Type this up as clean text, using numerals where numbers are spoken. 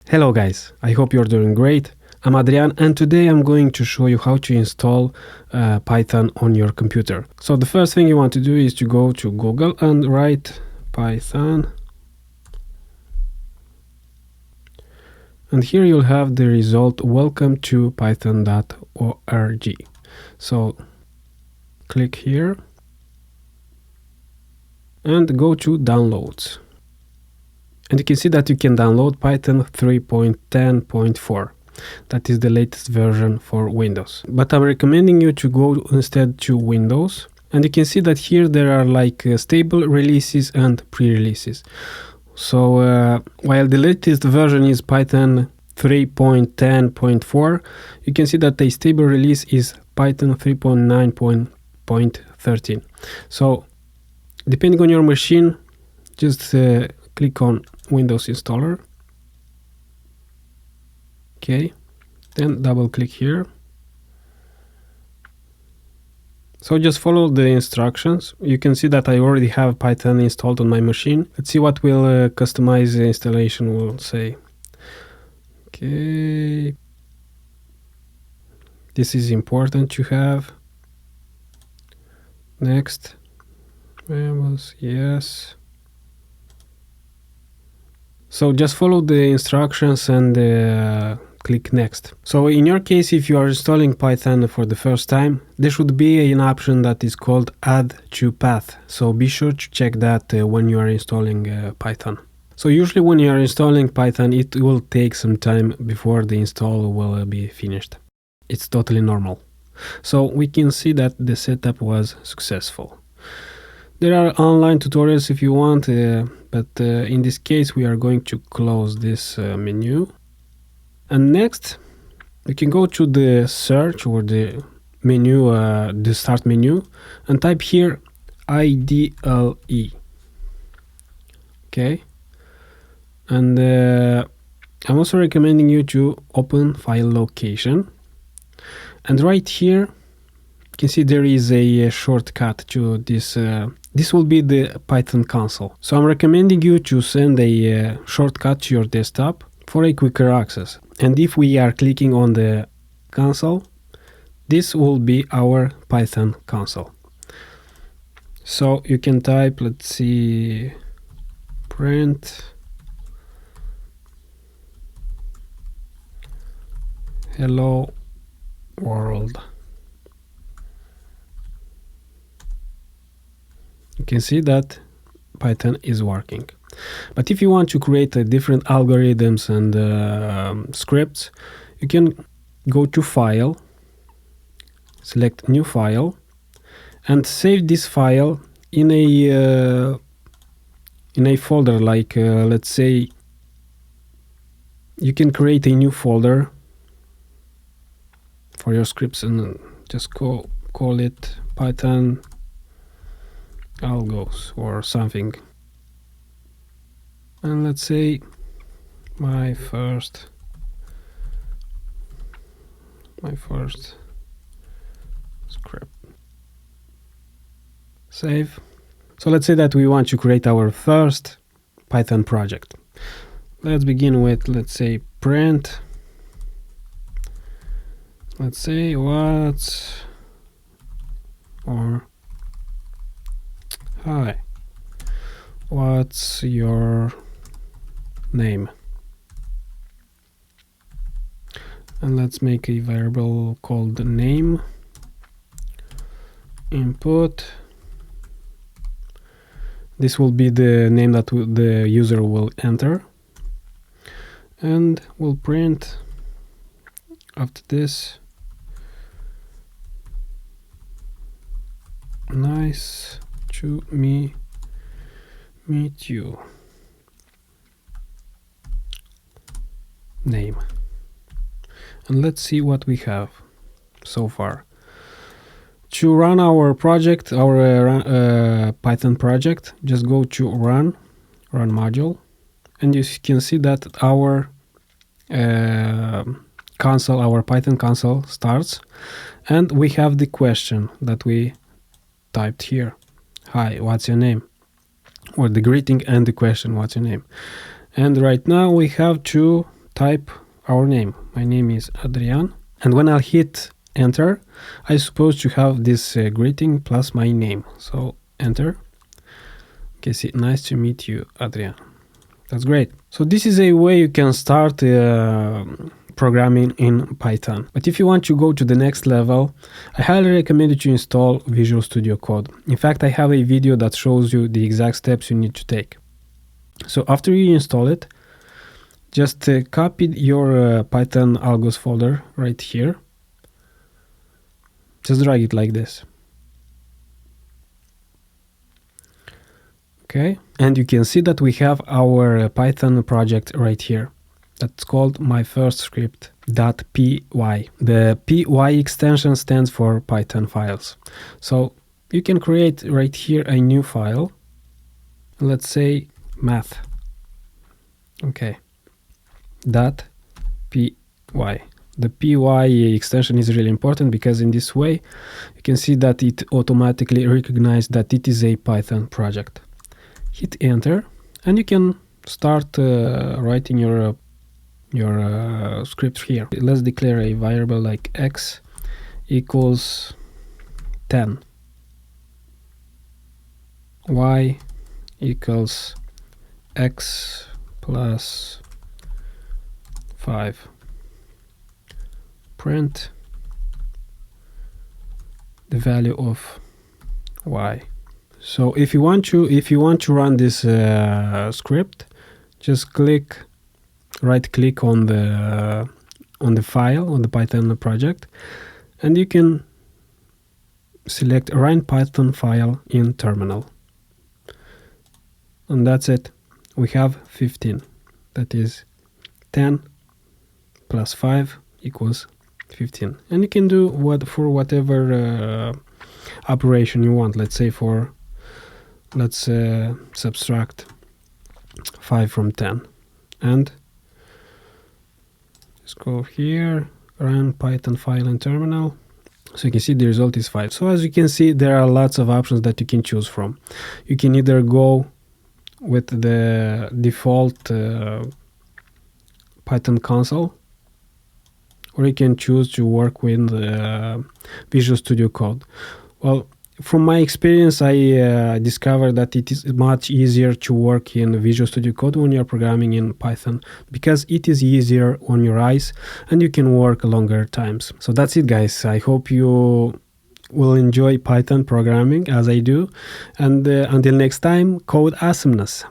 Hello guys, I hope you're doing great. I'm Adrian and today I'm going to show you how to install Python on your computer. So the first thing you want to do is to go to Google and write Python. And here you'll have the result, welcome to python.org. So click here and go to downloads. And you can see that you can download Python 3.10.4. That is the latest version for Windows. But I'm recommending you to go instead to Windows. And you can see that here there are like stable releases and pre-releases. So while the latest version is Python 3.10.4, you can see that a stable release is Python 3.9.13. So depending on your machine, just click on Windows installer. Okay, then double click here. So just follow the instructions. You can see that I already have Python installed on my machine. Let's see what will customize the installation will say. Okay, this is important to have. Next, yes. So just follow the instructions and click next. So in your case, if you are installing Python for the first time, there should be an option that is called add to path. So be sure to check that when you are installing Python. So usually when you are installing Python, it will take some time before the install will be finished. It's totally normal. So we can see that the setup was successful. There are online tutorials if you want, but in this case we are going to close this menu. And next you can go to the search or the menu, the start menu, and type here IDLE. Okay, and I'm also recommending you to open file location, and right here you can see there is a shortcut to this. This will be the Python console. So I'm recommending you to send a shortcut to your desktop for a quicker access. And if we are clicking on the console, this will be our Python console. So you can type, let's see, print hello world. You can see that Python is working. But if you want to create different algorithms and scripts, you can go to File, select New File, and save this file in a folder. Like let's say you can create a new folder for your scripts and just call it Python algos or something, and let's say my first script. Save. So let's say that we want to create our first Python project. Let's begin with, let's say, print, let's say hi, what's your name? And let's make a variable called name. Input. This will be the name that the user will enter. And we'll print after this, nice to meet you, name. And let's see what we have so far. To run our project, our Python project, just go to run module, and you can see that our console, our Python console starts, and we have the question that we typed here. Hi, what's your name? Or the greeting and the question, what's your name? And right now we have to type our name. My name is Adrian. And when I'll hit enter, I'm supposed to have this greeting plus my name. So enter. Okay, see, nice to meet you, Adrian. That's great. So this is a way you can start programming in Python. But if you want to go to the next level, I highly recommend you to install Visual Studio Code. In fact, I have a video that shows you the exact steps you need to take. So after you install it, just copy your Python algos folder right here. Just drag it like this. Okay, and you can see that we have our Python project right here. That's called myfirstscript.py. The py extension stands for Python files. So you can create right here a new file. Let's say math. Okay. .py. The py extension is really important because in this way you can see that it automatically recognizes that it is a Python project. Hit enter and you can start writing your script here. Let's declare a variable like x equals 10, y equals x plus 5. Print the value of y. So if you want to run this script, just right click on the file, on the Python project, and you can select run Python file in terminal. And that's it. We have 15. That is 10 plus 5 equals 15. And you can do for whatever operation you want. Let's say let's subtract 5 from 10. And let's go here, run Python file in terminal. So you can see the result is 5. So as you can see, there are lots of options that you can choose from. You can either go with the default Python console, or you can choose to work with Visual Studio Code. Well, from my experience, I discovered that it is much easier to work in Visual Studio Code when you're programming in Python, because it is easier on your eyes and you can work longer times. So that's it, guys. I hope you will enjoy Python programming as I do. And until next time, code awesomeness.